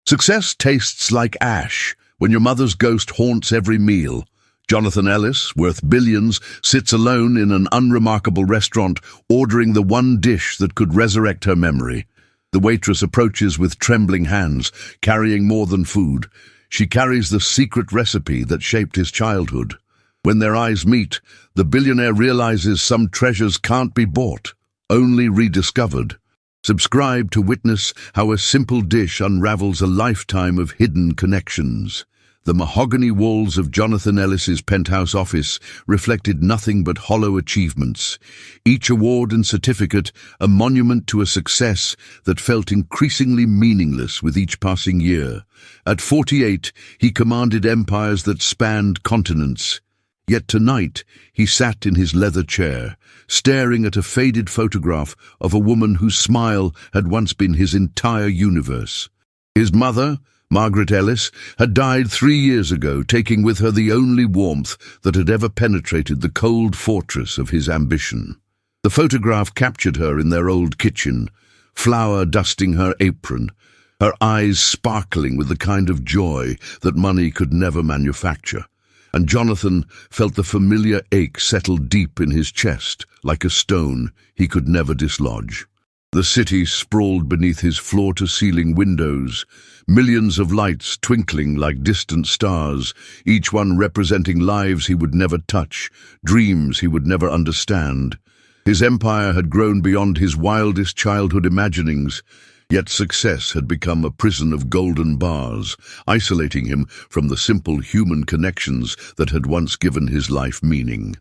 Success tastes like ash when your mother's ghost haunts every meal. Jonathan Ellis, worth billions, sits alone in an unremarkable restaurant, ordering the one dish that could resurrect her memory. The waitress approaches with trembling hands, carrying more than food. She carries the secret recipe that shaped his childhood. When their eyes meet, the billionaire realizes some treasures can't be bought, only rediscovered. Subscribe to witness how a simple dish unravels a lifetime of hidden connections. The mahogany walls of Jonathan Ellis's penthouse office reflected nothing but hollow achievements. Each award and certificate a monument to a success that felt increasingly meaningless with each passing year. At 48, he commanded empires that spanned continents. Yet tonight, he sat in his leather chair, staring at a faded photograph of a woman whose smile had once been his entire universe. His mother, Margaret Ellis, had died 3 years ago, taking with her the only warmth that had ever penetrated the cold fortress of his ambition. The photograph captured her in their old kitchen, flour dusting her apron, her eyes sparkling with the kind of joy that money could never manufacture. And Jonathan felt the familiar ache settle deep in his chest, like a stone he could never dislodge. The city sprawled beneath his floor-to-ceiling windows, millions of lights twinkling like distant stars, each one representing lives he would never touch, dreams he would never understand. His empire had grown beyond his wildest childhood imaginings, yet success had become a prison of golden bars, isolating him from the simple human connections that had once given his life meaning.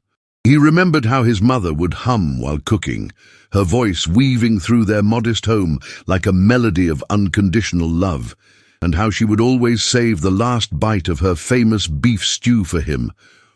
He remembered how his mother would hum while cooking, her voice weaving through their modest home like a melody of unconditional love, and how she would always save the last bite of her famous beef stew for him,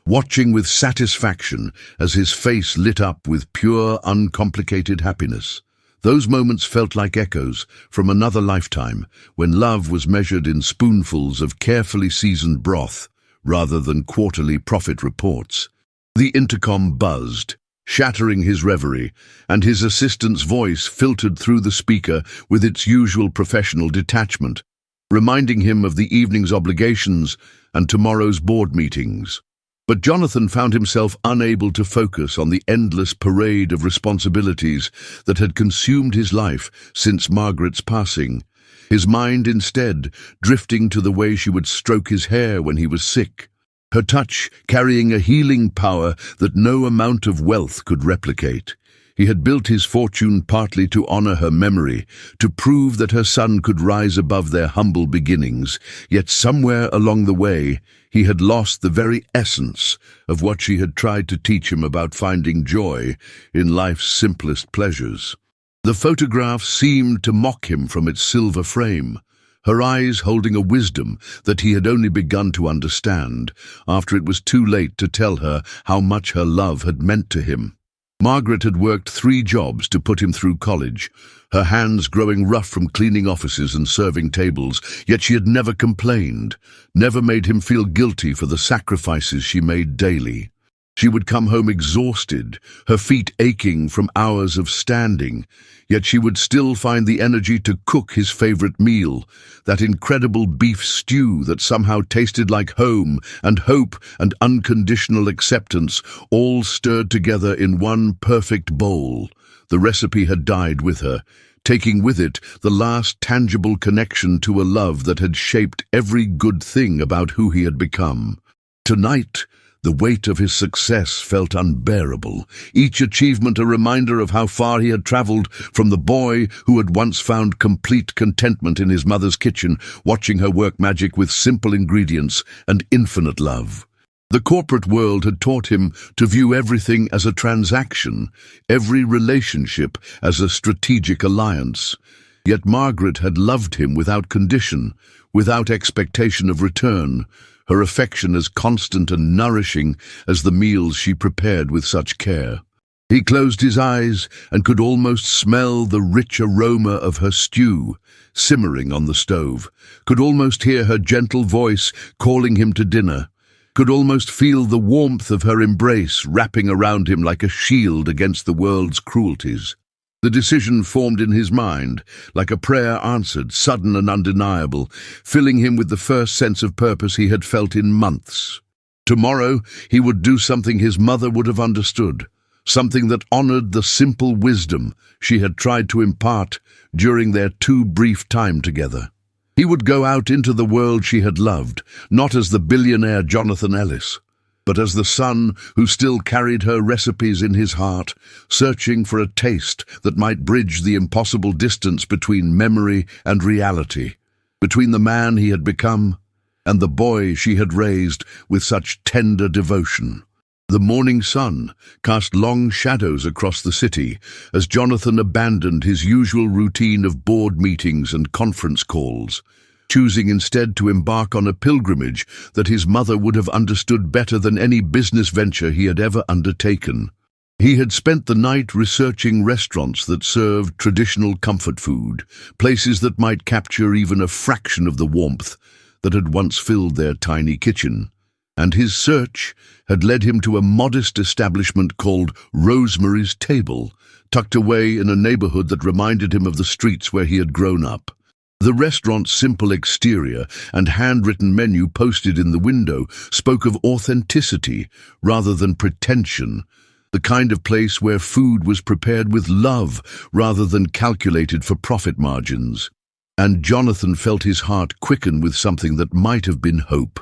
watching with satisfaction as his face lit up with pure, uncomplicated happiness. Those moments felt like echoes from another lifetime, when love was measured in spoonfuls of carefully seasoned broth, rather than quarterly profit reports. The intercom buzzed, shattering his reverie, and his assistant's voice filtered through the speaker with its usual professional detachment, reminding him of the evening's obligations and tomorrow's board meetings. But Jonathan found himself unable to focus on the endless parade of responsibilities that had consumed his life since Margaret's passing, his mind instead drifting to the way she would stroke his hair when he was sick, her touch carrying a healing power that no amount of wealth could replicate. He had built his fortune partly to honor her memory, to prove that her son could rise above their humble beginnings, yet somewhere along the way, he had lost the very essence of what she had tried to teach him about finding joy in life's simplest pleasures. The photograph seemed to mock him from its silver frame, her eyes holding a wisdom that he had only begun to understand after it was too late to tell her how much her love had meant to him. Margaret had worked 3 jobs to put him through college, her hands growing rough from cleaning offices and serving tables, yet she had never complained, never made him feel guilty for the sacrifices she made daily. She would come home exhausted, her feet aching from hours of standing, yet she would still find the energy to cook his favorite meal, that incredible beef stew that somehow tasted like home and hope and unconditional acceptance, all stirred together in one perfect bowl. The recipe had died with her, taking with it the last tangible connection to a love that had shaped every good thing about who he had become. Tonight, the weight of his success felt unbearable, each achievement a reminder of how far he had traveled from the boy who had once found complete contentment in his mother's kitchen, watching her work magic with simple ingredients and infinite love. The corporate world had taught him to view everything as a transaction, every relationship as a strategic alliance. Yet Margaret had loved him without condition, without expectation of return, her affection as constant and nourishing as the meals she prepared with such care. He closed his eyes and could almost smell the rich aroma of her stew, simmering on the stove, could almost hear her gentle voice calling him to dinner, could almost feel the warmth of her embrace wrapping around him like a shield against the world's cruelties. The decision formed in his mind, like a prayer answered, sudden and undeniable, filling him with the first sense of purpose he had felt in months. Tomorrow he would do something his mother would have understood, something that honored the simple wisdom she had tried to impart during their too brief time together. He would go out into the world she had loved, not as the billionaire Jonathan Ellis, but as the son who still carried her recipes in his heart, searching for a taste that might bridge the impossible distance between memory and reality, between the man he had become and the boy she had raised with such tender devotion. The morning sun cast long shadows across the city as Jonathan abandoned his usual routine of board meetings and conference calls, choosing instead to embark on a pilgrimage that his mother would have understood better than any business venture he had ever undertaken. He had spent the night researching restaurants that served traditional comfort food, places that might capture even a fraction of the warmth that had once filled their tiny kitchen. And his search had led him to a modest establishment called Rosemary's Table, tucked away in a neighborhood that reminded him of the streets where he had grown up. The restaurant's simple exterior and handwritten menu posted in the window spoke of authenticity rather than pretension, the kind of place where food was prepared with love rather than calculated for profit margins. And Jonathan felt his heart quicken with something that might have been hope.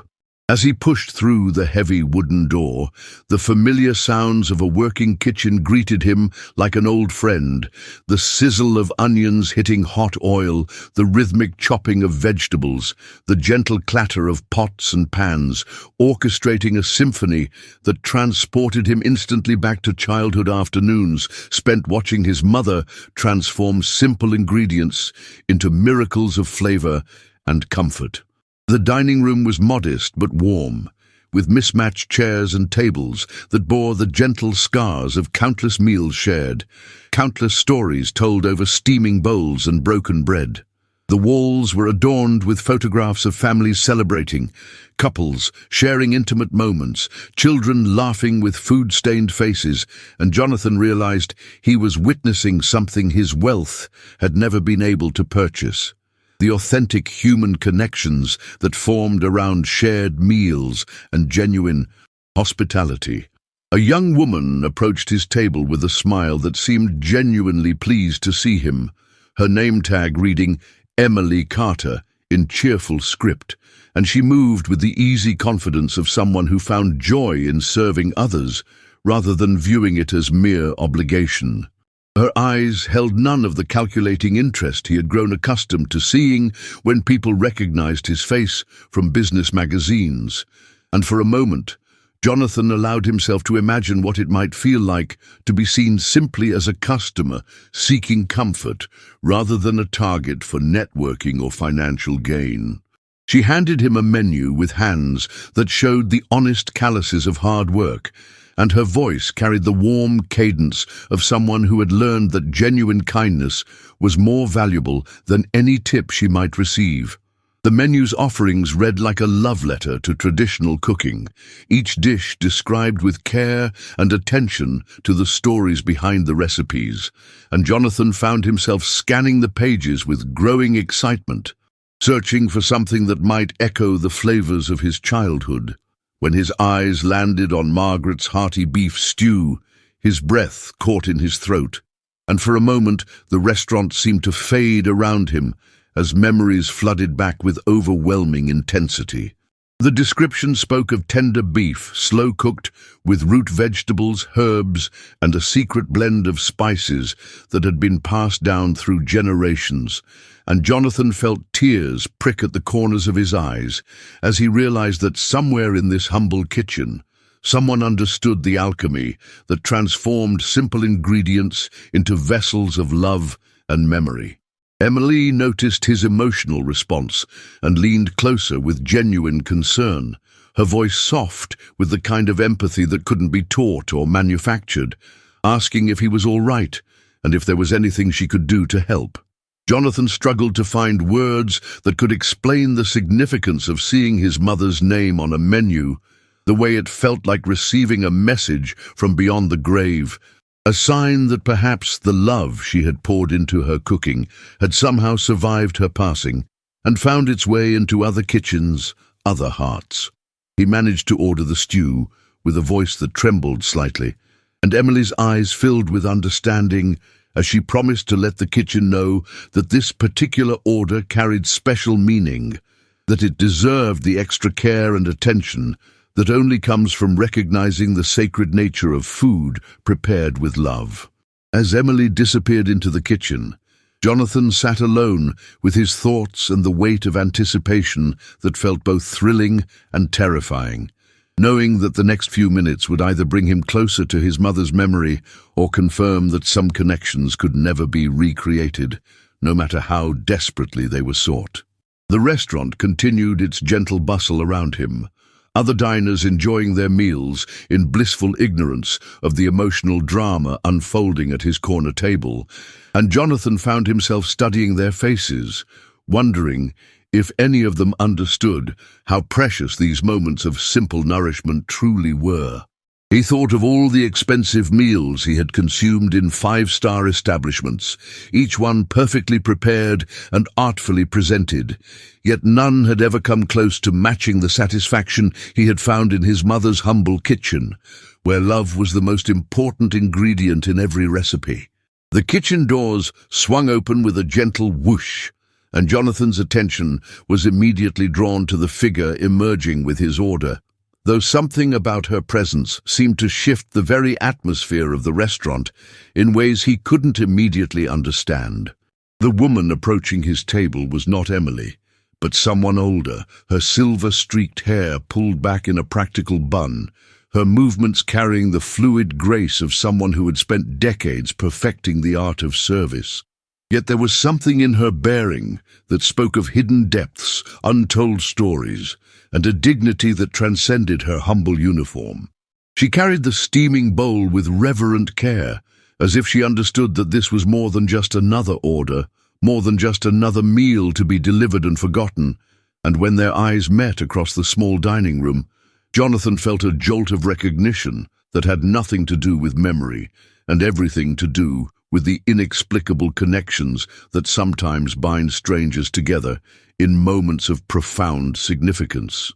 As he pushed through the heavy wooden door, the familiar sounds of a working kitchen greeted him like an old friend, the sizzle of onions hitting hot oil, the rhythmic chopping of vegetables, the gentle clatter of pots and pans, orchestrating a symphony that transported him instantly back to childhood afternoons spent watching his mother transform simple ingredients into miracles of flavor and comfort. The dining room was modest but warm, with mismatched chairs and tables that bore the gentle scars of countless meals shared, countless stories told over steaming bowls and broken bread. The walls were adorned with photographs of families celebrating, couples sharing intimate moments, children laughing with food-stained faces, and Jonathan realized he was witnessing something his wealth had never been able to purchase. The authentic human connections that formed around shared meals and genuine hospitality. A young woman approached his table with a smile that seemed genuinely pleased to see him, her name tag reading Emily Carter in cheerful script, and she moved with the easy confidence of someone who found joy in serving others rather than viewing it as mere obligation. Her eyes held none of the calculating interest he had grown accustomed to seeing when people recognized his face from business magazines, and for a moment, Jonathan allowed himself to imagine what it might feel like to be seen simply as a customer seeking comfort rather than a target for networking or financial gain. She handed him a menu with hands that showed the honest calluses of hard work, and her voice carried the warm cadence of someone who had learned that genuine kindness was more valuable than any tip she might receive. The menu's offerings read like a love letter to traditional cooking, each dish described with care and attention to the stories behind the recipes, and Jonathan found himself scanning the pages with growing excitement, searching for something that might echo the flavors of his childhood. When his eyes landed on Margaret's hearty beef stew, his breath caught in his throat, and for a moment the restaurant seemed to fade around him as memories flooded back with overwhelming intensity. The description spoke of tender beef, slow-cooked, with root vegetables, herbs, and a secret blend of spices that had been passed down through generations, and Jonathan felt tears prick at the corners of his eyes as he realized that somewhere in this humble kitchen, someone understood the alchemy that transformed simple ingredients into vessels of love and memory. Emily noticed his emotional response and leaned closer with genuine concern, her voice soft with the kind of empathy that couldn't be taught or manufactured, asking if he was all right and if there was anything she could do to help. Jonathan struggled to find words that could explain the significance of seeing his mother's name on a menu, the way it felt like receiving a message from beyond the grave. a sign that perhaps the love she had poured into her cooking had somehow survived her passing and found its way into other kitchens, other hearts. He managed to order the stew with a voice that trembled slightly, and Emily's eyes filled with understanding as she promised to let the kitchen know that this particular order carried special meaning, that it deserved the extra care and attention that only comes from recognizing the sacred nature of food prepared with love. As Emily disappeared into the kitchen, Jonathan sat alone with his thoughts and the weight of anticipation that felt both thrilling and terrifying, knowing that the next few minutes would either bring him closer to his mother's memory or confirm that some connections could never be recreated, no matter how desperately they were sought. The restaurant continued its gentle bustle around him, other diners enjoying their meals in blissful ignorance of the emotional drama unfolding at his corner table, and Jonathan found himself studying their faces, wondering if any of them understood how precious these moments of simple nourishment truly were. He thought of all the expensive meals he had consumed in five-star establishments, each one perfectly prepared and artfully presented, yet none had ever come close to matching the satisfaction he had found in his mother's humble kitchen, where love was the most important ingredient in every recipe. The kitchen doors swung open with a gentle whoosh, and Jonathan's attention was immediately drawn to the figure emerging with his order, though something about her presence seemed to shift the very atmosphere of the restaurant in ways he couldn't immediately understand. The woman approaching his table was not Emily, but someone older, her silver-streaked hair pulled back in a practical bun, her movements carrying the fluid grace of someone who had spent decades perfecting the art of service. Yet there was something in her bearing that spoke of hidden depths, untold stories, and a dignity that transcended her humble uniform. She carried the steaming bowl with reverent care, as if she understood that this was more than just another order, more than just another meal to be delivered and forgotten, and when their eyes met across the small dining room, Jonathan felt a jolt of recognition that had nothing to do with memory and everything to do with the inexplicable connections that sometimes bind strangers together in moments of profound significance.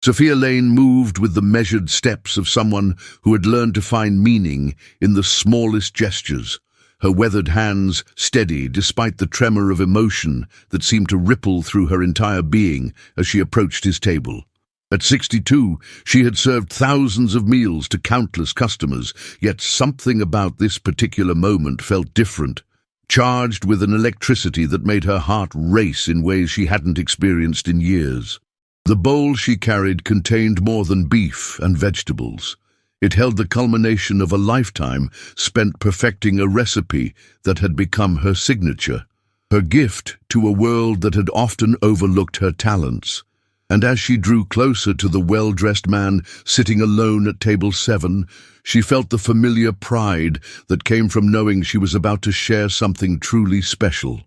Sophia Lane moved with the measured steps of someone who had learned to find meaning in the smallest gestures, her weathered hands steady despite the tremor of emotion that seemed to ripple through her entire being as she approached his table. At 62, she had served thousands of meals to countless customers, yet something about this particular moment felt different, charged with an electricity that made her heart race in ways she hadn't experienced in years. The bowl she carried contained more than beef and vegetables. It held the culmination of a lifetime spent perfecting a recipe that had become her signature, her gift to a world that had often overlooked her talents. And as she drew closer to the well-dressed man sitting alone at table 7, she felt the familiar pride that came from knowing she was about to share something truly special.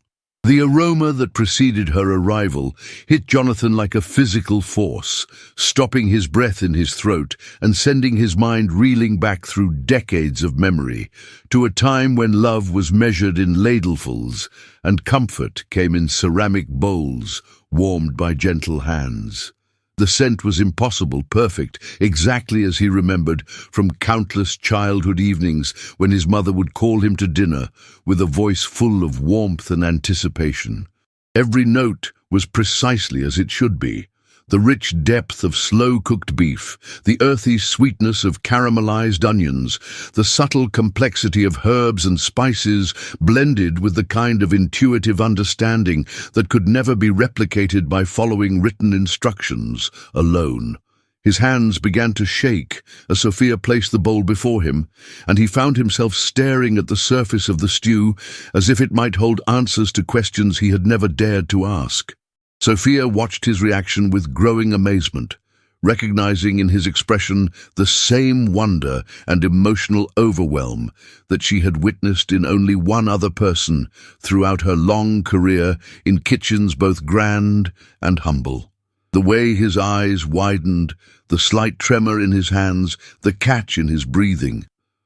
The aroma that preceded her arrival hit Jonathan like a physical force, stopping his breath in his throat and sending his mind reeling back through decades of memory, to a time when love was measured in ladlefuls and comfort came in ceramic bowls, warmed by gentle hands. The scent was impossible, perfect, exactly as he remembered from countless childhood evenings when his mother would call him to dinner with a voice full of warmth and anticipation. Every note was precisely as it should be. The rich depth of slow-cooked beef, the earthy sweetness of caramelized onions, the subtle complexity of herbs and spices blended with the kind of intuitive understanding that could never be replicated by following written instructions alone. His hands began to shake as Sophia placed the bowl before him, and he found himself staring at the surface of the stew as if it might hold answers to questions he had never dared to ask. Sophia watched his reaction with growing amazement, recognizing in his expression the same wonder and emotional overwhelm that she had witnessed in only one other person throughout her long career in kitchens both grand and humble. The way his eyes widened, the slight tremor in his hands, the catch in his breathing.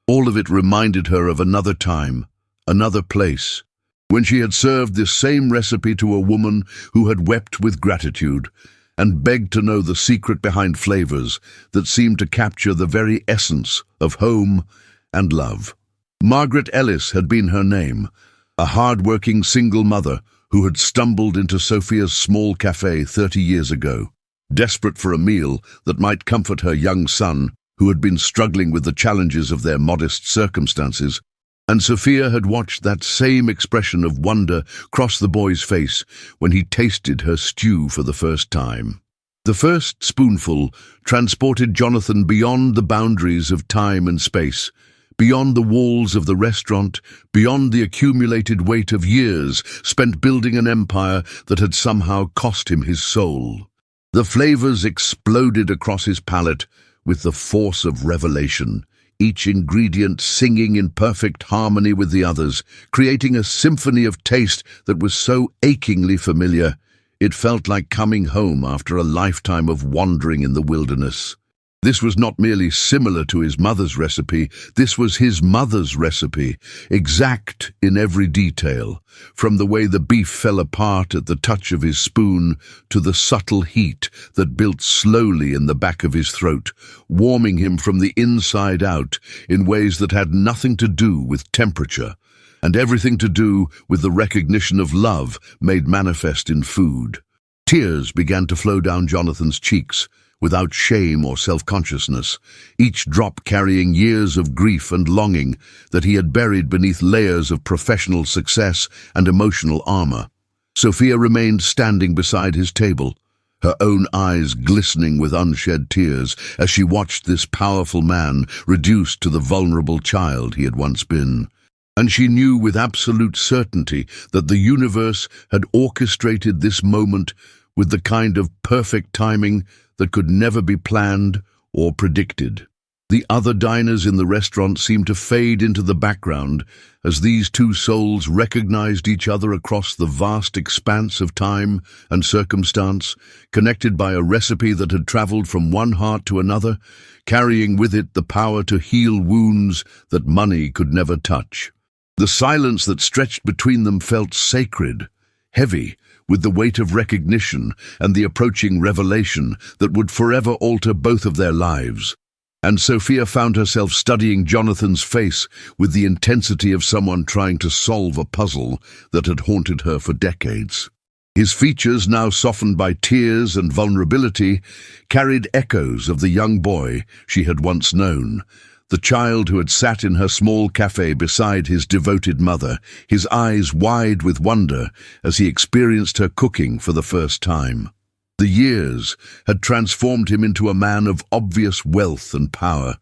All of it reminded her of another time, another place, when she had served this same recipe to a woman who had wept with gratitude and begged to know the secret behind flavors that seemed to capture the very essence of home and love. Margaret Ellis had been her name, a hard-working single mother who had stumbled into Sophia's small cafe 30 years ago, desperate for a meal that might comfort her young son, who had been struggling with the challenges of their modest circumstances. And Sophia had watched that same expression of wonder cross the boy's face when he tasted her stew for the first time. The first spoonful transported Jonathan beyond the boundaries of time and space, beyond the walls of the restaurant, beyond the accumulated weight of years spent building an empire that had somehow cost him his soul. The flavors exploded across his palate with the force of revelation, each ingredient singing in perfect harmony with the others, creating a symphony of taste that was so achingly familiar, it felt like coming home after a lifetime of wandering in the wilderness. This was not merely similar to his mother's recipe, this was his mother's recipe, exact in every detail, from the way the beef fell apart at the touch of his spoon to the subtle heat that built slowly in the back of his throat, warming him from the inside out in ways that had nothing to do with temperature, and everything to do with the recognition of love made manifest in food. Tears began to flow down Jonathan's cheeks, without shame or self-consciousness, each drop carrying years of grief and longing that he had buried beneath layers of professional success and emotional armor. Sophia remained standing beside his table, her own eyes glistening with unshed tears as she watched this powerful man reduced to the vulnerable child he had once been. And she knew with absolute certainty that the universe had orchestrated this moment with the kind of perfect timing that could never be planned or predicted. The other diners in the restaurant seemed to fade into the background as these two souls recognized each other across the vast expanse of time and circumstance, connected by a recipe that had traveled from one heart to another, carrying with it the power to heal wounds that money could never touch. The silence that stretched between them felt sacred, heavy, with the weight of recognition and the approaching revelation that would forever alter both of their lives. And Sophia found herself studying Jonathan's face with the intensity of someone trying to solve a puzzle that had haunted her for decades. His features, now softened by tears and vulnerability, carried echoes of the young boy she had once known, the child who had sat in her small cafe beside his devoted mother, his eyes wide with wonder as he experienced her cooking for the first time. The years had transformed him into a man of obvious wealth and power,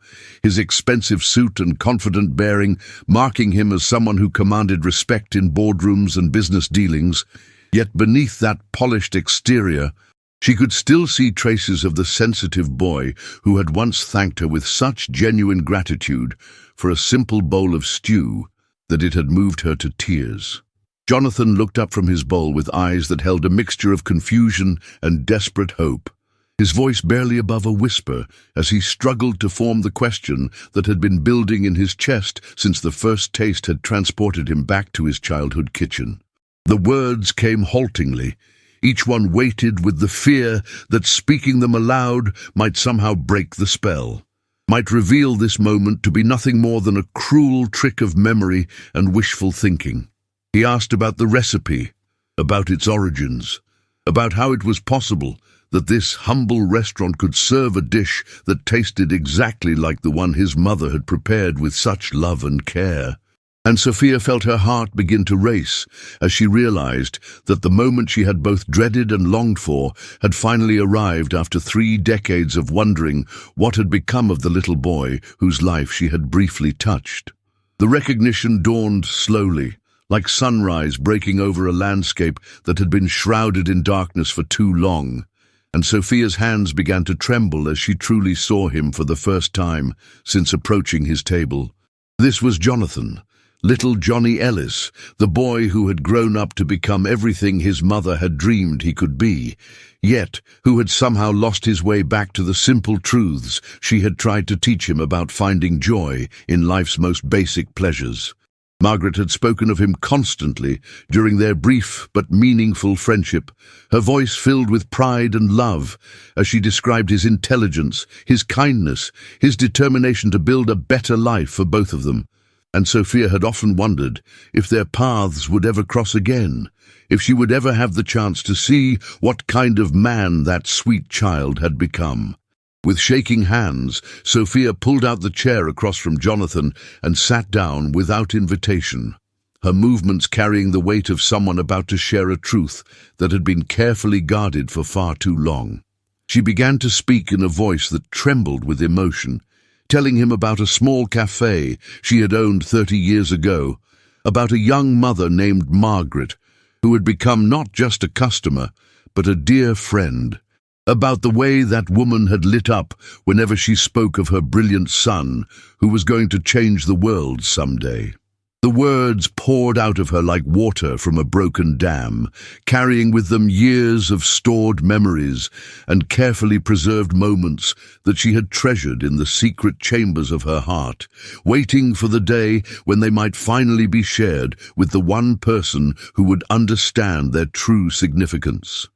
his expensive suit and confident bearing marking him as someone who commanded respect in boardrooms and business dealings. Yet beneath that polished exterior, she could still see traces of the sensitive boy who had once thanked her with such genuine gratitude for a simple bowl of stew that it had moved her to tears. Jonathan looked up from his bowl with eyes that held a mixture of confusion and desperate hope, his voice barely above a whisper as he struggled to form the question that had been building in his chest since the first taste had transported him back to his childhood kitchen. The words came haltingly, each one weighted with the fear that speaking them aloud might somehow break the spell, might reveal this moment to be nothing more than a cruel trick of memory and wishful thinking. He asked about the recipe, about its origins, about how it was possible that this humble restaurant could serve a dish that tasted exactly like the one his mother had prepared with such love and care. And Sophia felt her heart begin to race as she realized that the moment she had both dreaded and longed for had finally arrived after 3 decades of wondering what had become of the little boy whose life she had briefly touched. The recognition dawned slowly, like sunrise breaking over a landscape that had been shrouded in darkness for too long, and Sophia's hands began to tremble as she truly saw him for the first time since approaching his table. This was Jonathan, Little Johnny Ellis, the boy who had grown up to become everything his mother had dreamed he could be, yet who had somehow lost his way back to the simple truths she had tried to teach him about finding joy in life's most basic pleasures. Margaret had spoken of him constantly during their brief but meaningful friendship, her voice filled with pride and love as she described his intelligence, his kindness, his determination to build a better life for both of them. And Sophia had often wondered if their paths would ever cross again, if she would ever have the chance to see what kind of man that sweet child had become. With shaking hands, Sophia pulled out the chair across from Jonathan and sat down without invitation, her movements carrying the weight of someone about to share a truth that had been carefully guarded for far too long. She began to speak in a voice that trembled with emotion, telling him about a small cafe she had owned 30 years ago, about a young mother named Margaret, who had become not just a customer, but a dear friend, about the way that woman had lit up whenever she spoke of her brilliant son, who was going to change the world someday. The words poured out of her like water from a broken dam, carrying with them years of stored memories and carefully preserved moments that she had treasured in the secret chambers of her heart, waiting for the day when they might finally be shared with the one person who would understand their true significance.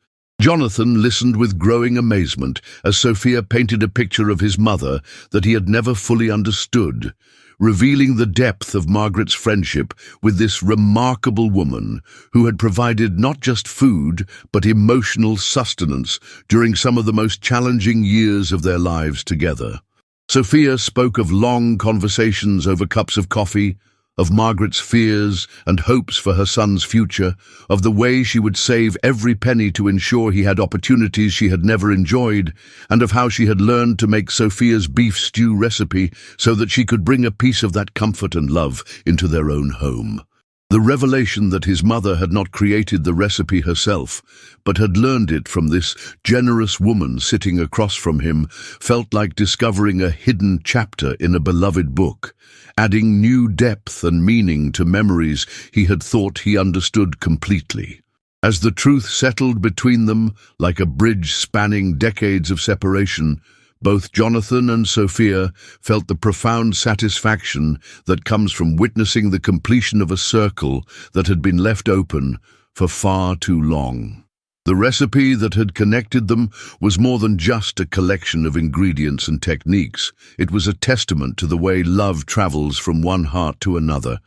Jonathan listened with growing amazement as Sophia painted a picture of his mother that he had never fully understood, revealing the depth of Margaret's friendship with this remarkable woman who had provided not just food but emotional sustenance during some of the most challenging years of their lives together. Sophia spoke of long conversations over cups of coffee, of Margaret's fears and hopes for her son's future, of the way she would save every penny to ensure he had opportunities she had never enjoyed, and of how she had learned to make Sophia's beef stew recipe so that she could bring a piece of that comfort and love into their own home. The revelation that his mother had not created the recipe herself, but had learned it from this generous woman sitting across from him, felt like discovering a hidden chapter in a beloved book, adding new depth and meaning to memories he had thought he understood completely. As the truth settled between them like a bridge spanning decades of separation, both Jonathan and Sophia felt the profound satisfaction that comes from witnessing the completion of a circle that had been left open for far too long. The recipe that had connected them was more than just a collection of ingredients and techniques. It was a testament to the way love travels from one heart to another,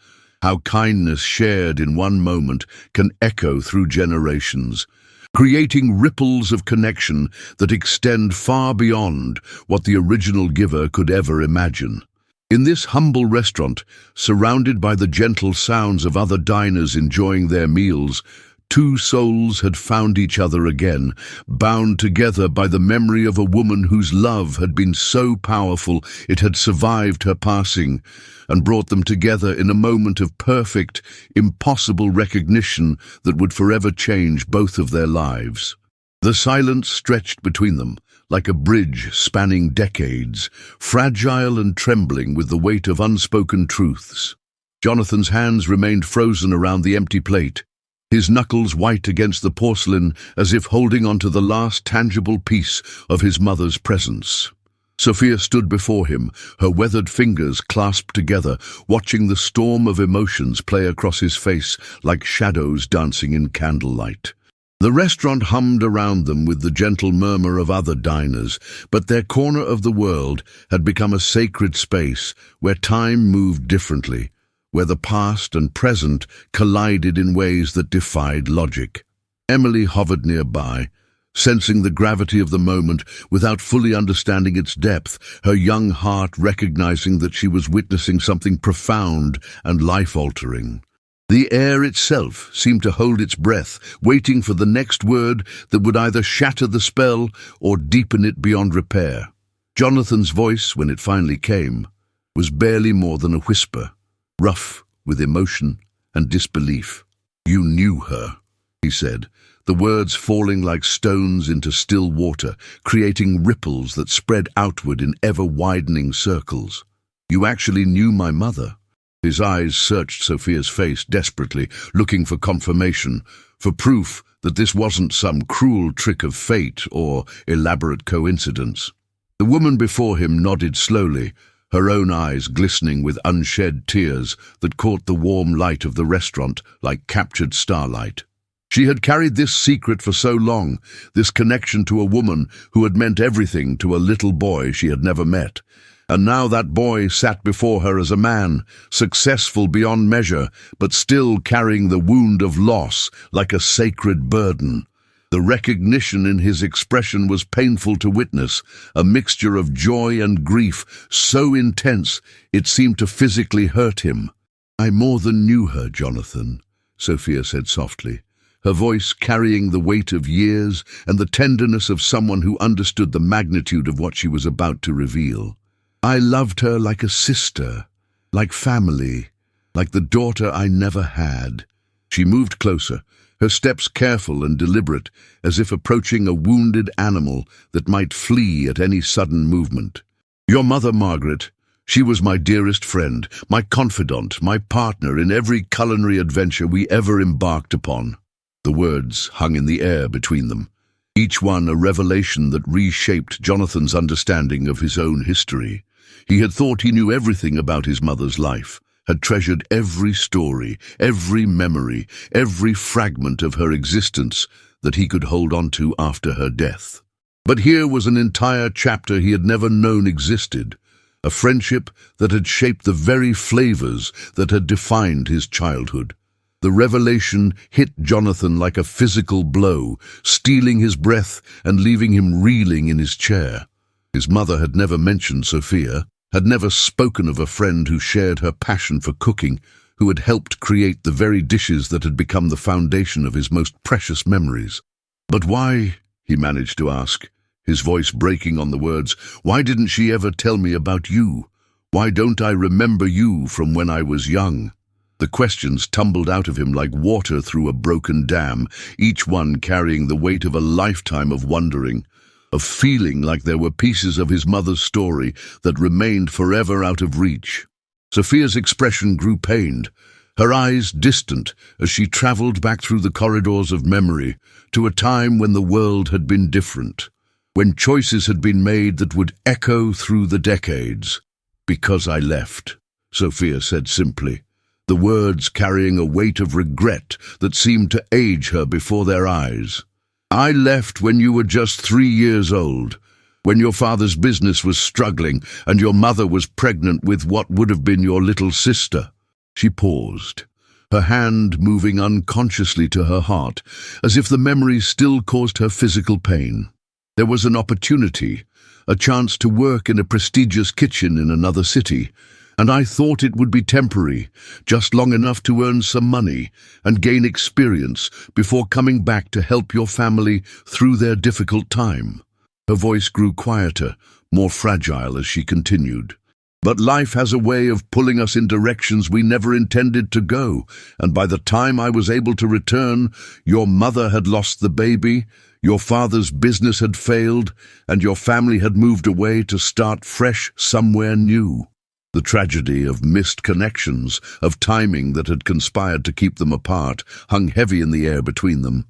how kindness shared in one moment can echo through generations, creating ripples of connection that extend far beyond what the original giver could ever imagine. In this humble restaurant, surrounded by the gentle sounds of other diners enjoying their meals, two souls had found each other again, bound together by the memory of a woman whose love had been so powerful it had survived her passing, and brought them together in a moment of perfect, impossible recognition that would forever change both of their lives. The silence stretched between them, like a bridge spanning decades, fragile and trembling with the weight of unspoken truths. Jonathan's hands remained frozen around the empty plate, his knuckles white against the porcelain as if holding onto the last tangible piece of his mother's presence. Sophia stood before him, her weathered fingers clasped together, watching the storm of emotions play across his face like shadows dancing in candlelight. The restaurant hummed around them with the gentle murmur of other diners, but their corner of the world had become a sacred space where time moved differently, where the past and present collided in ways that defied logic. Emily hovered nearby, sensing the gravity of the moment without fully understanding its depth, her young heart recognizing that she was witnessing something profound and life-altering. The air itself seemed to hold its breath, waiting for the next word that would either shatter the spell or deepen it beyond repair. Jonathan's voice, when it finally came, was barely more than a whisper, rough with emotion and disbelief. "You knew her," he said, the words falling like stones into still water, creating ripples that spread outward in ever-widening circles. "You actually knew my mother." His eyes searched Sophia's face desperately, looking for confirmation, for proof that this wasn't some cruel trick of fate or elaborate coincidence. The woman before him nodded slowly, her own eyes glistening with unshed tears that caught the warm light of the restaurant like captured starlight. She had carried this secret for so long, this connection to a woman who had meant everything to a little boy she had never met. And now that boy sat before her as a man, successful beyond measure, but still carrying the wound of loss like a sacred burden. The recognition in his expression was painful to witness, a mixture of joy and grief so intense it seemed to physically hurt him. "I more than knew her, Jonathan," Sophia said softly, her voice carrying the weight of years and the tenderness of someone who understood the magnitude of what she was about to reveal. "I loved her like a sister, like family, like the daughter I never had." She moved closer, her steps careful and deliberate, as if approaching a wounded animal that might flee at any sudden movement. "Your mother, Margaret, she was my dearest friend, my confidant, my partner in every culinary adventure we ever embarked upon." The words hung in the air between them, each one a revelation that reshaped Jonathan's understanding of his own history. He had thought he knew everything about his mother's life, had treasured every story, every memory, every fragment of her existence that he could hold on to after her death. But here was an entire chapter he had never known existed, a friendship that had shaped the very flavors that had defined his childhood. The revelation hit Jonathan like a physical blow, stealing his breath and leaving him reeling in his chair. His mother had never mentioned Sophia, had never spoken of a friend who shared her passion for cooking, who had helped create the very dishes that had become the foundation of his most precious memories. "But why," he managed to ask, his voice breaking on the words, "why didn't she ever tell me about you? Why don't I remember you from when I was young?" The questions tumbled out of him like water through a broken dam, each one carrying the weight of a lifetime of wondering, of feeling like there were pieces of his mother's story that remained forever out of reach. Sophia's expression grew pained, her eyes distant as she traveled back through the corridors of memory to a time when the world had been different, when choices had been made that would echo through the decades. "Because I left," Sophia said simply, the words carrying a weight of regret that seemed to age her before their eyes. "I left when you were just 3 years old, when your father's business was struggling and your mother was pregnant with what would have been your little sister." She paused, her hand moving unconsciously to her heart, as if the memory still caused her physical pain. There was an opportunity, a chance to work in a prestigious kitchen in another city, and I thought it would be temporary, just long enough to earn some money and gain experience before coming back to help your family through their difficult time. Her voice grew quieter, more fragile as she continued. "But life has a way of pulling us in directions we never intended to go, and by the time I was able to return, your mother had lost the baby, your father's business had failed, and your family had moved away to start fresh somewhere new." The tragedy of missed connections, of timing that had conspired to keep them apart, hung heavy in the air between them.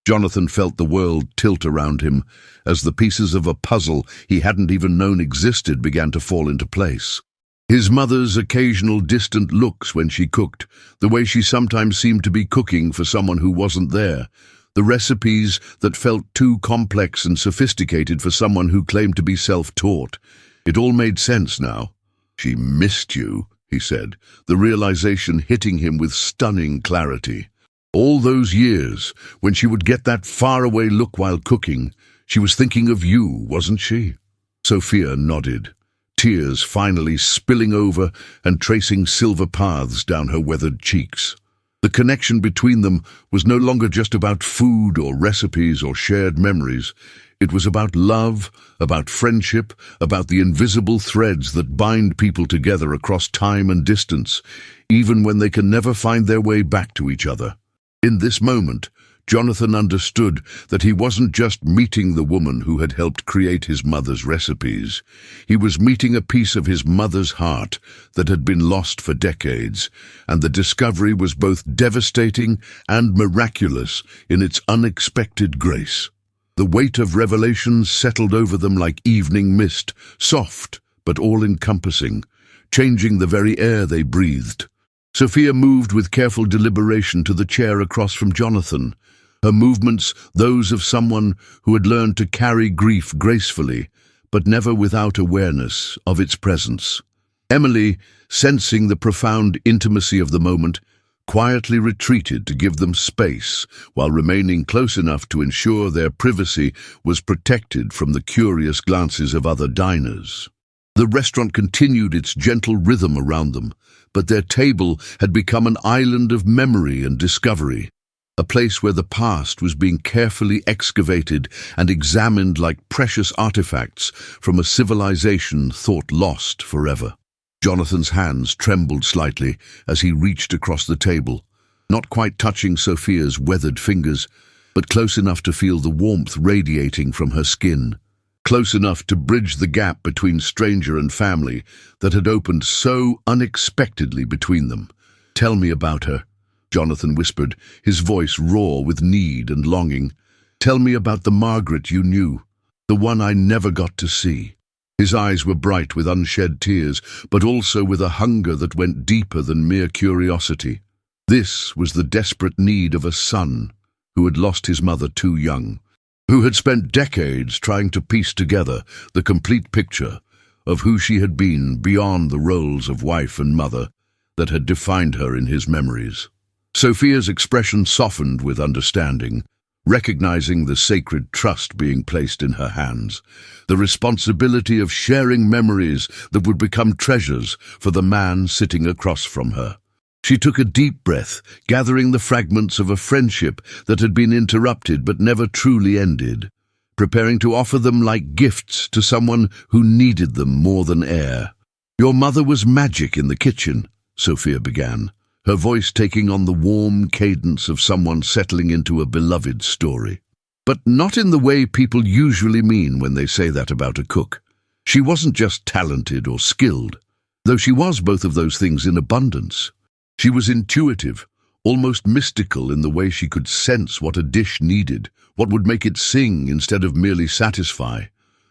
Jonathan felt the world tilt around him as the pieces of a puzzle he hadn't even known existed began to fall into place. His mother's occasional distant looks when she cooked, the way she sometimes seemed to be cooking for someone who wasn't there, the recipes that felt too complex and sophisticated for someone who claimed to be self-taught. It all made sense now. "She missed you," he said, the realization hitting him with stunning clarity. All those years, when she would get that faraway look while cooking, she was thinking of you, wasn't she? Sophia nodded, tears finally spilling over and tracing silver paths down her weathered cheeks. The connection between them was no longer just about food or recipes or shared memories. It was about love, about friendship, about the invisible threads that bind people together across time and distance, even when they can never find their way back to each other. In this moment, Jonathan understood that he wasn't just meeting the woman who had helped create his mother's recipes. He was meeting a piece of his mother's heart that had been lost for decades, and the discovery was both devastating and miraculous in its unexpected grace. The weight of revelation settled over them like evening mist, soft but all-encompassing, changing the very air they breathed. Sophia moved with careful deliberation to the chair across from Jonathan, her movements those of someone who had learned to carry grief gracefully, but never without awareness of its presence. Emily, sensing the profound intimacy of the moment, quietly retreated to give them space while remaining close enough to ensure their privacy was protected from the curious glances of other diners. The restaurant continued its gentle rhythm around them, but their table had become an island of memory and discovery, a place where the past was being carefully excavated and examined like precious artifacts from a civilization thought lost forever. Jonathan's hands trembled slightly as he reached across the table, not quite touching Sophia's weathered fingers, but close enough to feel the warmth radiating from her skin, close enough to bridge the gap between stranger and family that had opened so unexpectedly between them. "Tell me about her," Jonathan whispered, his voice raw with need and longing. "Tell me about the Margaret you knew, the one I never got to see." His eyes were bright with unshed tears, but also with a hunger that went deeper than mere curiosity. This was the desperate need of a son who had lost his mother too young, who had spent decades trying to piece together the complete picture of who she had been beyond the roles of wife and mother that had defined her in his memories. Sophia's expression softened with understanding, recognizing the sacred trust being placed in her hands, the responsibility of sharing memories that would become treasures for the man sitting across from her. She took a deep breath, gathering the fragments of a friendship that had been interrupted but never truly ended, preparing to offer them like gifts to someone who needed them more than air. "Your mother was magic in the kitchen," Sophia began, her voice taking on the warm cadence of someone settling into a beloved story. But not in the way people usually mean when they say that about a cook. She wasn't just talented or skilled, though she was both of those things in abundance. She was intuitive, almost mystical in the way she could sense what a dish needed, what would make it sing instead of merely satisfy.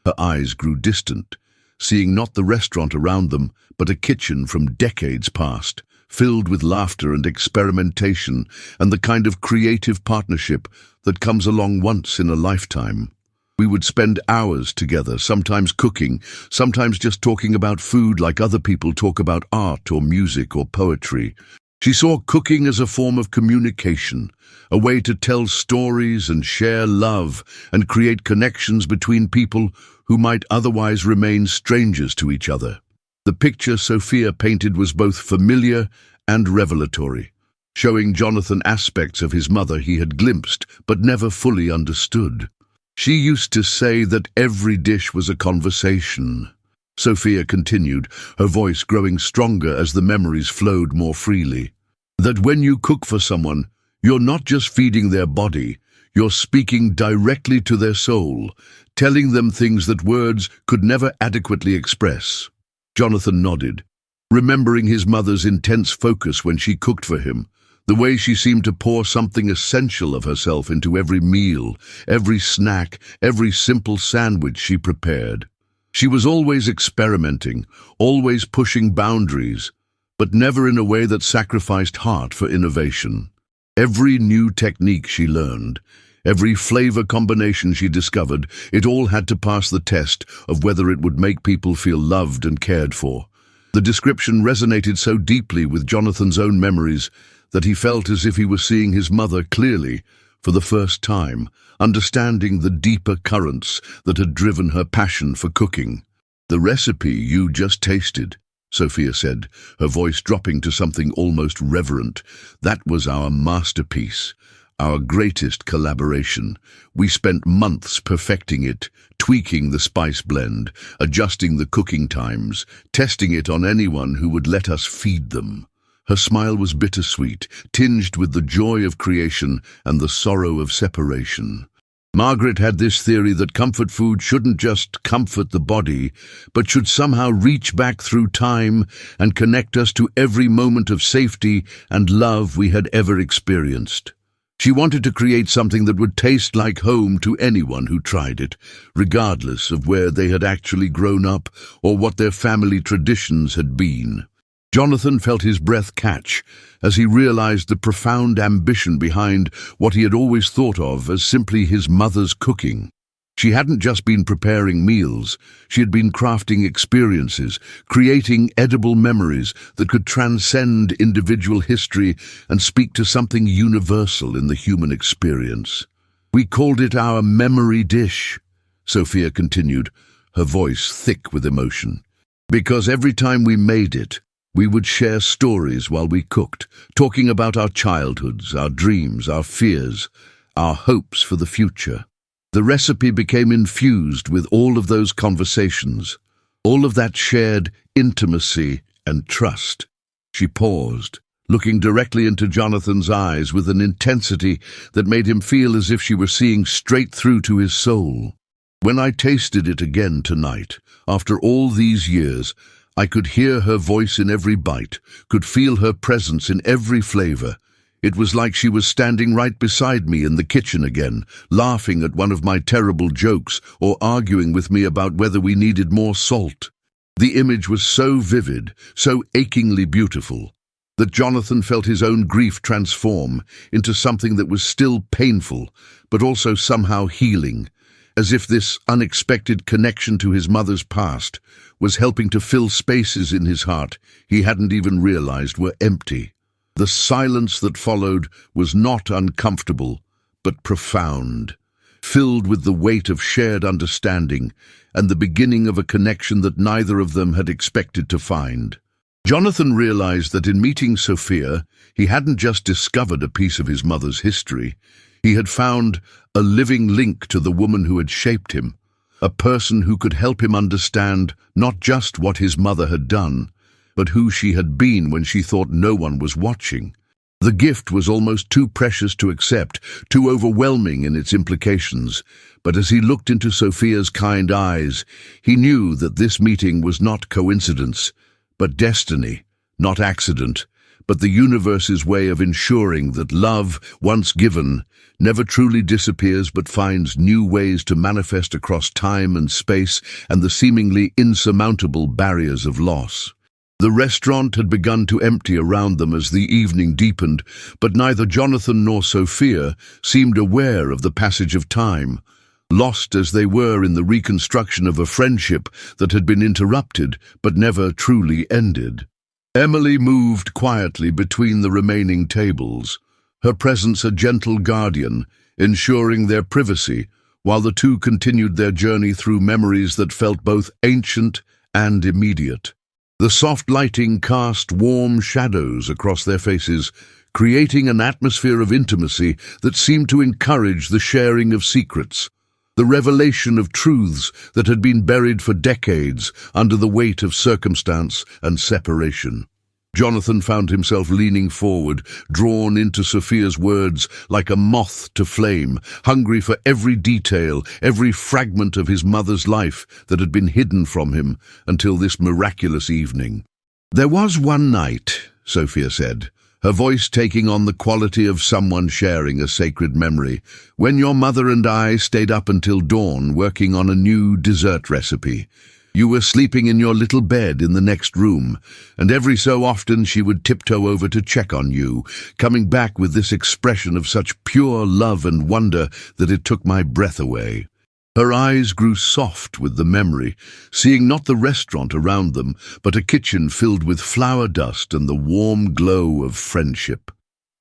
Her eyes grew distant, seeing not the restaurant around them, but a kitchen from decades past, filled with laughter and experimentation and the kind of creative partnership that comes along once in a lifetime. We would spend hours together, sometimes cooking, sometimes just talking about food like other people talk about art or music or poetry. She saw cooking as a form of communication, a way to tell stories and share love and create connections between people who might otherwise remain strangers to each other. The picture Sophia painted was both familiar and revelatory, showing Jonathan aspects of his mother he had glimpsed but never fully understood. She used to say that every dish was a conversation. Sophia continued, her voice growing stronger as the memories flowed more freely. That when you cook for someone, you're not just feeding their body, you're speaking directly to their soul, telling them things that words could never adequately express. Jonathan nodded, remembering his mother's intense focus when she cooked for him, the way she seemed to pour something essential of herself into every meal, every snack, every simple sandwich she prepared. She was always experimenting, always pushing boundaries, but never in a way that sacrificed heart for innovation. Every new technique she learned, every flavor combination she discovered, it all had to pass the test of whether it would make people feel loved and cared for. The description resonated so deeply with Jonathan's own memories that he felt as if he was seeing his mother clearly for the first time, understanding the deeper currents that had driven her passion for cooking. "The recipe you just tasted," Sophia said, her voice dropping to something almost reverent, "that was our masterpiece, our greatest collaboration. We spent months perfecting it, tweaking the spice blend, adjusting the cooking times, testing it on anyone who would let us feed them. Her smile was bittersweet, tinged with the joy of creation and the sorrow of separation. Margaret had this theory that comfort food shouldn't just comfort the body, but should somehow reach back through time and connect us to every moment of safety and love we had ever experienced. She wanted to create something that would taste like home to anyone who tried it, regardless of where they had actually grown up or what their family traditions had been. Jonathan felt his breath catch as he realized the profound ambition behind what he had always thought of as simply his mother's cooking. She hadn't just been preparing meals, she had been crafting experiences, creating edible memories that could transcend individual history and speak to something universal in the human experience. "We called it our memory dish," Sophia continued, her voice thick with emotion. "Because every time we made it, we would share stories while we cooked, talking about our childhoods, our dreams, our fears, our hopes for the future. The recipe became infused with all of those conversations, all of that shared intimacy and trust." She paused, looking directly into Jonathan's eyes with an intensity that made him feel as if she were seeing straight through to his soul. "When I tasted it again tonight, after all these years, I could hear her voice in every bite, could feel her presence in every flavor. It was like she was standing right beside me in the kitchen again, laughing at one of my terrible jokes or arguing with me about whether we needed more salt." The image was so vivid, so achingly beautiful, that Jonathan felt his own grief transform into something that was still painful, but also somehow healing, as if this unexpected connection to his mother's past was helping to fill spaces in his heart he hadn't even realized were empty. The silence that followed was not uncomfortable, but profound, filled with the weight of shared understanding and the beginning of a connection that neither of them had expected to find. Jonathan realized that in meeting Sophia, he hadn't just discovered a piece of his mother's history. He had found a living link to the woman who had shaped him, a person who could help him understand not just what his mother had done, but who she had been when she thought no one was watching. The gift was almost too precious to accept, too overwhelming in its implications, but as he looked into Sophia's kind eyes, he knew that this meeting was not coincidence, but destiny, not accident, but the universe's way of ensuring that love, once given, never truly disappears but finds new ways to manifest across time and space and the seemingly insurmountable barriers of loss. The restaurant had begun to empty around them as the evening deepened, but neither Jonathan nor Sophia seemed aware of the passage of time, lost as they were in the reconstruction of a friendship that had been interrupted but never truly ended. Emily moved quietly between the remaining tables, her presence a gentle guardian, ensuring their privacy, while the two continued their journey through memories that felt both ancient and immediate. The soft lighting cast warm shadows across their faces, creating an atmosphere of intimacy that seemed to encourage the sharing of secrets, the revelation of truths that had been buried for decades under the weight of circumstance and separation. Jonathan found himself leaning forward, drawn into Sophia's words like a moth to flame, hungry for every detail, every fragment of his mother's life that had been hidden from him until this miraculous evening. "There was one night," Sophia said, her voice taking on the quality of someone sharing a sacred memory, "when your mother and I stayed up until dawn working on a new dessert recipe. You were sleeping in your little bed in the next room, and every so often she would tiptoe over to check on you, coming back with this expression of such pure love and wonder that it took my breath away." Her eyes grew soft with the memory, seeing not the restaurant around them, but a kitchen filled with flour dust and the warm glow of friendship.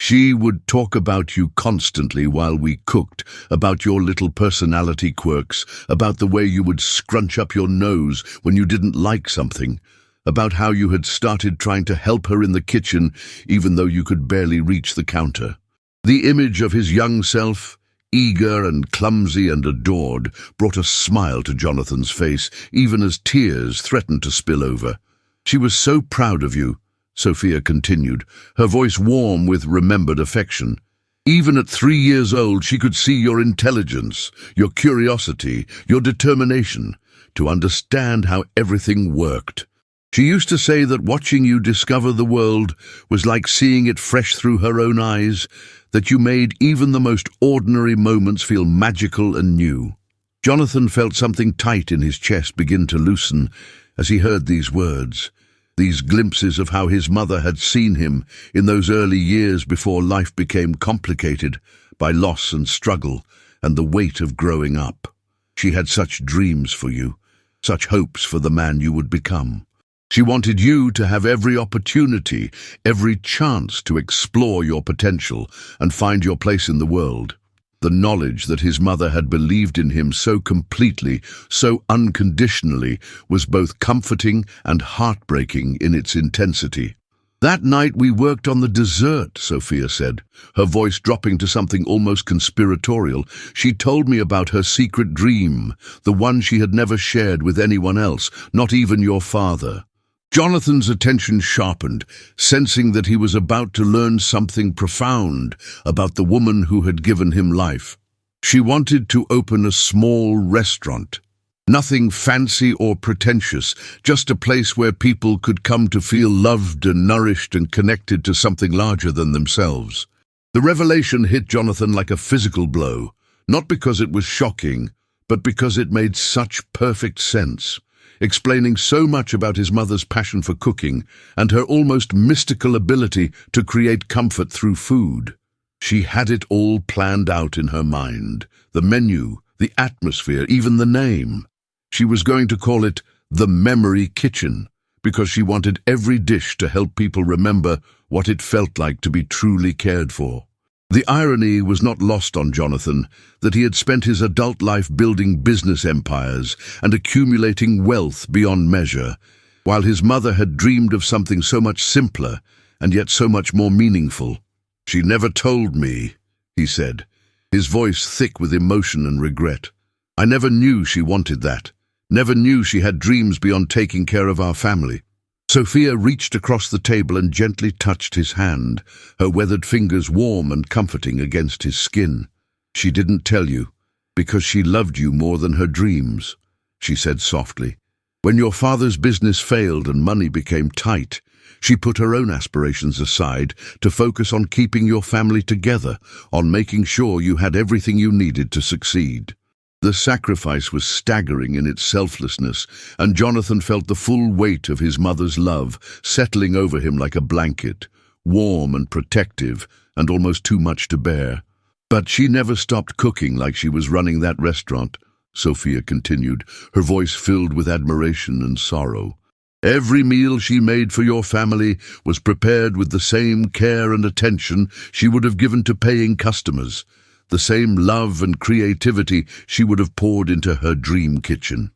"She would talk about you constantly while we cooked, about your little personality quirks, about the way you would scrunch up your nose when you didn't like something, about how you had started trying to help her in the kitchen even though you could barely reach the counter." The image of his young self, eager and clumsy and adored, brought a smile to Jonathan's face, even as tears threatened to spill over. "She was so proud of you," Sophia continued, her voice warm with remembered affection. Even at 3 years old, she could see your intelligence, your curiosity, your determination to understand how everything worked. She used to say that watching you discover the world was like seeing it fresh through her own eyes, that you made even the most ordinary moments feel magical and new. Jonathan felt something tight in his chest begin to loosen as he heard these words, these glimpses of how his mother had seen him in those early years before life became complicated by loss and struggle and the weight of growing up. She had such dreams for you, such hopes for the man you would become. She wanted you to have every opportunity, every chance to explore your potential and find your place in the world. The knowledge that his mother had believed in him so completely, so unconditionally, was both comforting and heartbreaking in its intensity. That night we worked on the dessert, Sophia said, her voice dropping to something almost conspiratorial. She told me about her secret dream, the one she had never shared with anyone else, not even your father. Jonathan's attention sharpened, sensing that he was about to learn something profound about the woman who had given him life. She wanted to open a small restaurant. Nothing fancy or pretentious, just a place where people could come to feel loved and nourished and connected to something larger than themselves. The revelation hit Jonathan like a physical blow, not because it was shocking, but because it made such perfect sense, explaining so much about his mother's passion for cooking and her almost mystical ability to create comfort through food. She had it all planned out in her mind, the menu, the atmosphere, even the name. She was going to call it the Memory Kitchen, because she wanted every dish to help people remember what it felt like to be truly cared for. The irony was not lost on Jonathan that he had spent his adult life building business empires and accumulating wealth beyond measure, while his mother had dreamed of something so much simpler and yet so much more meaningful. "She never told me," he said, his voice thick with emotion and regret. "I never knew she wanted that, never knew she had dreams beyond taking care of our family." Sophia reached across the table and gently touched his hand, her weathered fingers warm and comforting against his skin. "She didn't tell you, because she loved you more than her dreams," she said softly. "When your father's business failed and money became tight, she put her own aspirations aside to focus on keeping your family together, on making sure you had everything you needed to succeed." The sacrifice was staggering in its selflessness, and Jonathan felt the full weight of his mother's love settling over him like a blanket, warm and protective, and almost too much to bear. "But she never stopped cooking like she was running that restaurant," Sophia continued, her voice filled with admiration and sorrow. "Every meal she made for your family was prepared with the same care and attention she would have given to paying customers, the same love and creativity she would have poured into her dream kitchen."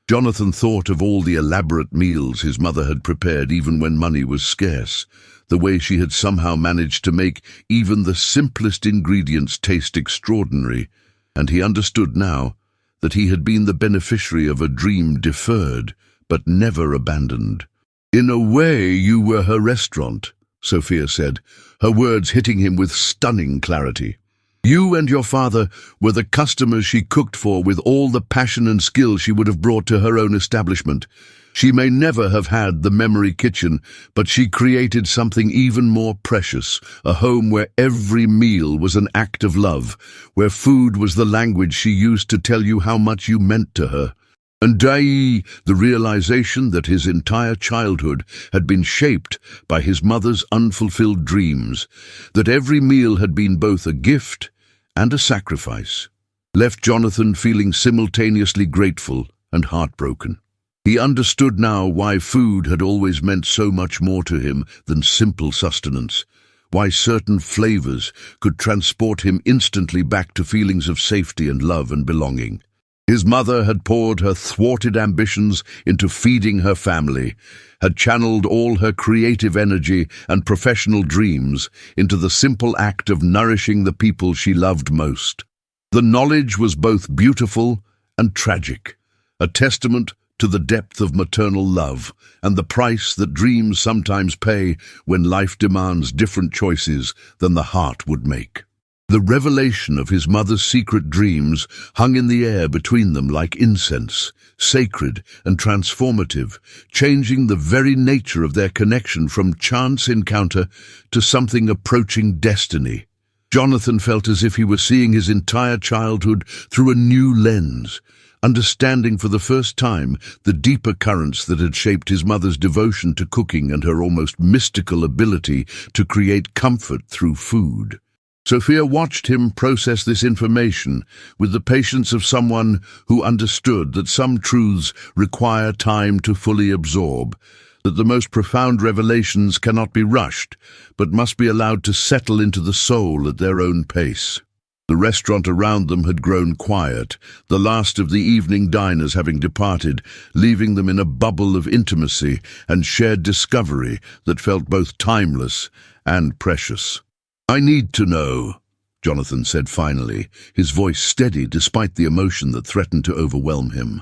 Jonathan thought of all the elaborate meals his mother had prepared even when money was scarce, the way she had somehow managed to make even the simplest ingredients taste extraordinary, and he understood now that he had been the beneficiary of a dream deferred, but never abandoned. "In a way, you were her restaurant," Sophia said, her words hitting him with stunning clarity. "You and your father were the customers she cooked for with all the passion and skill she would have brought to her own establishment. She may never have had the Memory Kitchen, but she created something even more precious, a home where every meal was an act of love, where food was the language she used to tell you how much you meant to her." And the realization that his entire childhood had been shaped by his mother's unfulfilled dreams, that every meal had been both a gift and a sacrifice, left Jonathan feeling simultaneously grateful and heartbroken. He understood now why food had always meant so much more to him than simple sustenance, why certain flavors could transport him instantly back to feelings of safety and love and belonging. His mother had poured her thwarted ambitions into feeding her family, had channeled all her creative energy and professional dreams into the simple act of nourishing the people she loved most. The knowledge was both beautiful and tragic, a testament to the depth of maternal love and the price that dreams sometimes pay when life demands different choices than the heart would make. The revelation of his mother's secret dreams hung in the air between them like incense, sacred and transformative, changing the very nature of their connection from chance encounter to something approaching destiny. Jonathan felt as if he were seeing his entire childhood through a new lens, understanding for the first time the deeper currents that had shaped his mother's devotion to cooking and her almost mystical ability to create comfort through food. Sophia watched him process this information with the patience of someone who understood that some truths require time to fully absorb, that the most profound revelations cannot be rushed, but must be allowed to settle into the soul at their own pace. The restaurant around them had grown quiet, the last of the evening diners having departed, leaving them in a bubble of intimacy and shared discovery that felt both timeless and precious. "I need to know," Jonathan said finally, his voice steady despite the emotion that threatened to overwhelm him.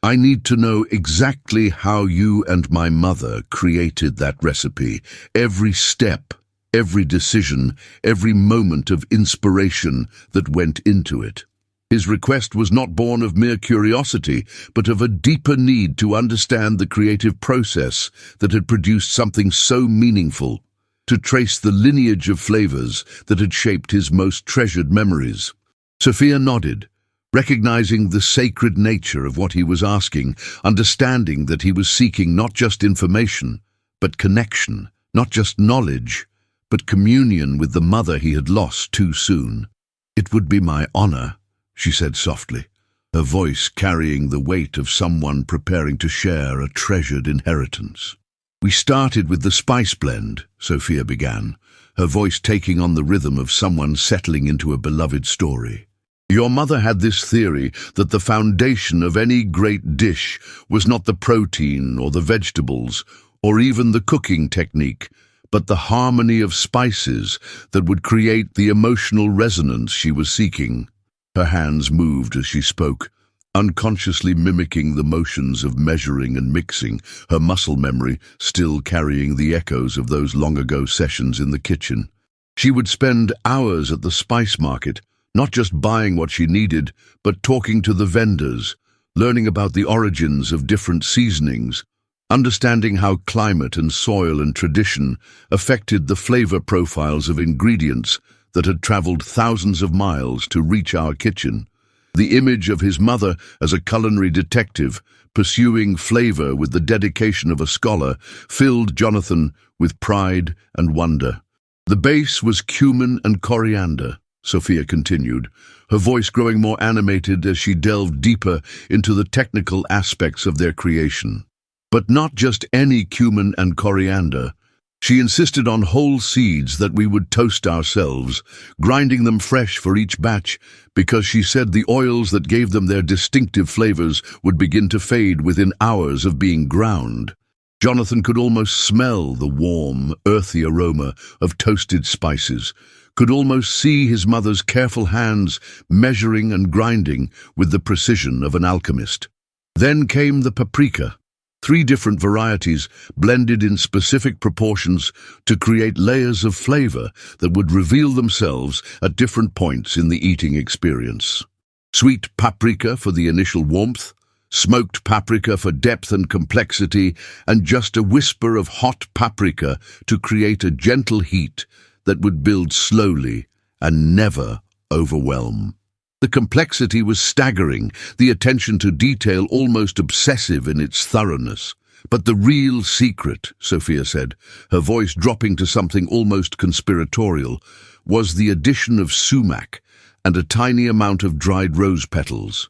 "I need to know exactly how you and my mother created that recipe, every step, every decision, every moment of inspiration that went into it." His request was not born of mere curiosity, but of a deeper need to understand the creative process that had produced something so meaningful, to trace the lineage of flavors that had shaped his most treasured memories. Sophia nodded, recognizing the sacred nature of what he was asking, understanding that he was seeking not just information, but connection, not just knowledge, but communion with the mother he had lost too soon. "It would be my honor," she said softly, her voice carrying the weight of someone preparing to share a treasured inheritance. "We started with the spice blend," Sophia began, her voice taking on the rhythm of someone settling into a beloved story. "Your mother had this theory that the foundation of any great dish was not the protein or the vegetables or even the cooking technique, but the harmony of spices that would create the emotional resonance she was seeking." Her hands moved as she spoke, unconsciously mimicking the motions of measuring and mixing, her muscle memory still carrying the echoes of those long-ago sessions in the kitchen. She would spend hours at the spice market, not just buying what she needed, but talking to the vendors, learning about the origins of different seasonings, understanding how climate and soil and tradition affected the flavor profiles of ingredients that had traveled thousands of miles to reach our kitchen. The image of his mother as a culinary detective, pursuing flavor with the dedication of a scholar, filled Jonathan with pride and wonder. "The base was cumin and coriander," Sophia continued, her voice growing more animated as she delved deeper into the technical aspects of their creation. But not just any cumin and coriander. She insisted on whole seeds that we would toast ourselves, grinding them fresh for each batch, because she said the oils that gave them their distinctive flavors would begin to fade within hours of being ground. Jonathan could almost smell the warm, earthy aroma of toasted spices, could almost see his mother's careful hands measuring and grinding with the precision of an alchemist. Then came the paprika. 3 different varieties blended in specific proportions to create layers of flavor that would reveal themselves at different points in the eating experience. Sweet paprika for the initial warmth, smoked paprika for depth and complexity, and just a whisper of hot paprika to create a gentle heat that would build slowly and never overwhelm. The complexity was staggering, the attention to detail almost obsessive in its thoroughness. But the real secret, Sophia said, her voice dropping to something almost conspiratorial, was the addition of sumac and a tiny amount of dried rose petals.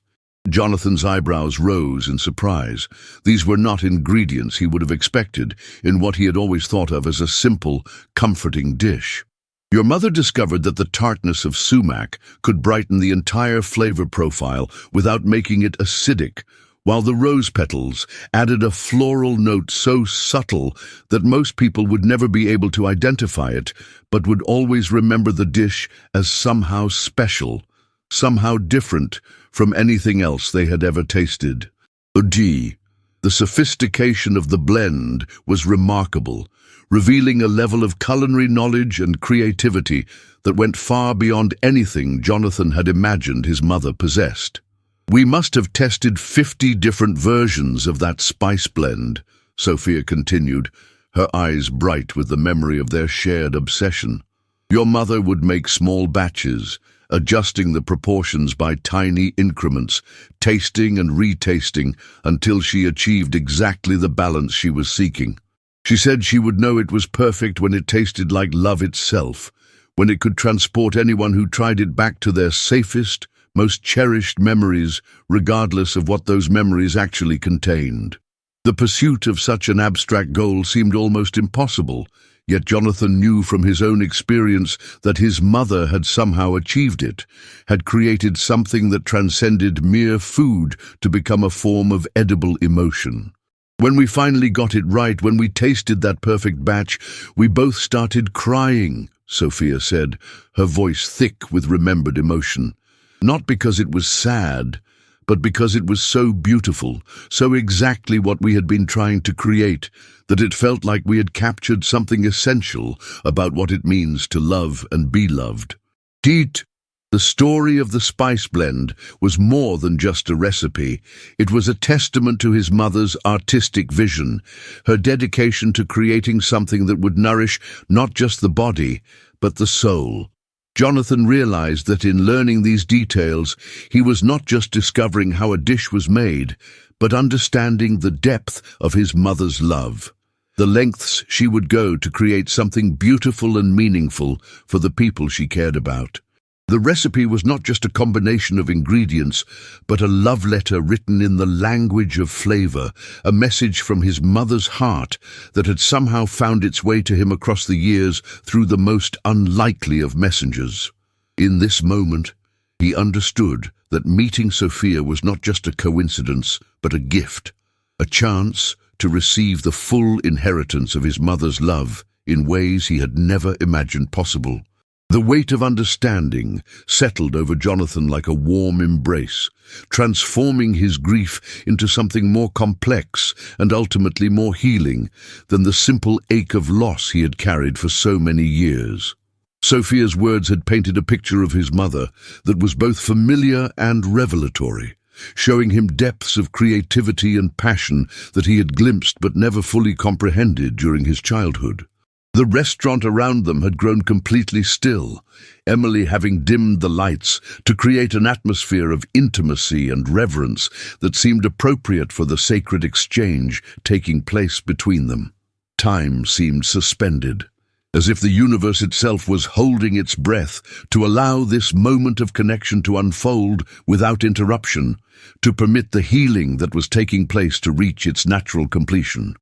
Jonathan's eyebrows rose in surprise. These were not ingredients he would have expected in what he had always thought of as a simple, comforting dish. "Your mother discovered that the tartness of sumac could brighten the entire flavor profile without making it acidic, while the rose petals added a floral note so subtle that most people would never be able to identify it, but would always remember the dish as somehow special, somehow different from anything else they had ever tasted." "Oh, gee, The sophistication of the blend was remarkable, revealing a level of culinary knowledge and creativity that went far beyond anything Jonathan had imagined his mother possessed. "We must have tested 50 different versions of that spice blend," Sophia continued, her eyes bright with the memory of their shared obsession. "Your mother would make small batches, adjusting the proportions by tiny increments, tasting and retasting until she achieved exactly the balance she was seeking. She said she would know it was perfect when it tasted like love itself, when it could transport anyone who tried it back to their safest, most cherished memories, regardless of what those memories actually contained." The pursuit of such an abstract goal seemed almost impossible, yet Jonathan knew from his own experience that his mother had somehow achieved it, had created something that transcended mere food to become a form of edible emotion. "When we finally got it right, when we tasted that perfect batch, we both started crying," Sophia said, her voice thick with remembered emotion. "Not because it was sad, but because it was so beautiful, so exactly what we had been trying to create, that it felt like we had captured something essential about what it means to love and be loved." Teet! The story of the spice blend was more than just a recipe. It was a testament to his mother's artistic vision, her dedication to creating something that would nourish not just the body, but the soul. Jonathan realized that in learning these details, he was not just discovering how a dish was made, but understanding the depth of his mother's love, the lengths she would go to create something beautiful and meaningful for the people she cared about. The recipe was not just a combination of ingredients, but a love letter written in the language of flavor, a message from his mother's heart that had somehow found its way to him across the years through the most unlikely of messengers. In this moment, he understood that meeting Sophia was not just a coincidence, but a gift, a chance to receive the full inheritance of his mother's love in ways he had never imagined possible. The weight of understanding settled over Jonathan like a warm embrace, transforming his grief into something more complex and ultimately more healing than the simple ache of loss he had carried for so many years. Sophia's words had painted a picture of his mother that was both familiar and revelatory, showing him depths of creativity and passion that he had glimpsed but never fully comprehended during his childhood. The restaurant around them had grown completely still, Emily having dimmed the lights to create an atmosphere of intimacy and reverence that seemed appropriate for the sacred exchange taking place between them. Time seemed suspended, as if the universe itself was holding its breath to allow this moment of connection to unfold without interruption, to permit the healing that was taking place to reach its natural completion.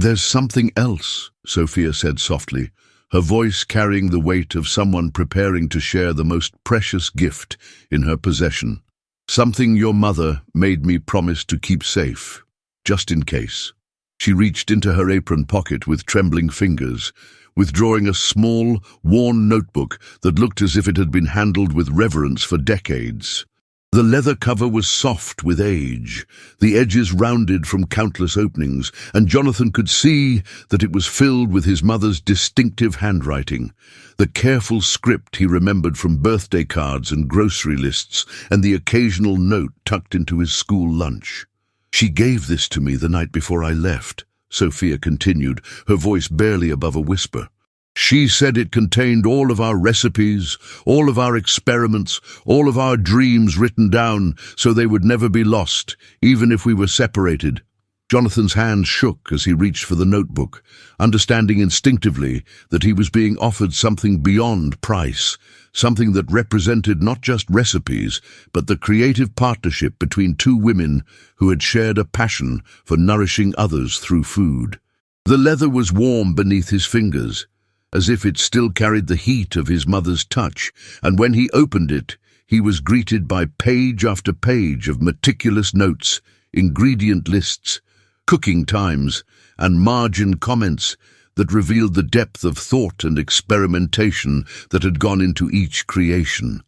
"There's something else," Sophia said softly, her voice carrying the weight of someone preparing to share the most precious gift in her possession. "Something your mother made me promise to keep safe, just in case." She reached into her apron pocket with trembling fingers, withdrawing a small, worn notebook that looked as if it had been handled with reverence for decades. The leather cover was soft with age, the edges rounded from countless openings, and Jonathan could see that it was filled with his mother's distinctive handwriting, the careful script he remembered from birthday cards and grocery lists, and the occasional note tucked into his school lunch. "She gave this to me the night before I left," Sophia continued, her voice barely above a whisper. "She said it contained all of our recipes, all of our experiments, all of our dreams written down so they would never be lost, even if we were separated." Jonathan's hand shook as he reached for the notebook, understanding instinctively that he was being offered something beyond price, something that represented not just recipes, but the creative partnership between two women who had shared a passion for nourishing others through food. The leather was warm beneath his fingers, as if it still carried the heat of his mother's touch, and when he opened it, he was greeted by page after page of meticulous notes, ingredient lists, cooking times, and margin comments that revealed the depth of thought and experimentation that had gone into each creation.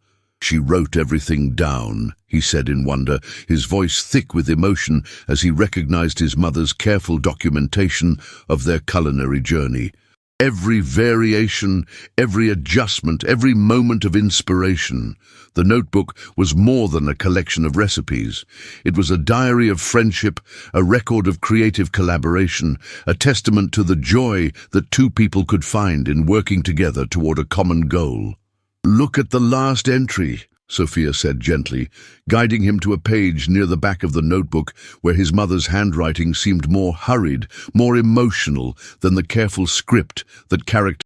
She wrote everything down, he said in wonder, his voice thick with emotion as he recognized his mother's careful documentation of their culinary journey. Every variation, every adjustment, every moment of inspiration. The notebook was more than a collection of recipes. It was a diary of friendship, a record of creative collaboration, a testament to the joy that two people could find in working together toward a common goal. "Look at the last entry," Sophia said gently, guiding him to a page near the back of the notebook where his mother's handwriting seemed more hurried, more emotional than the careful script that characterized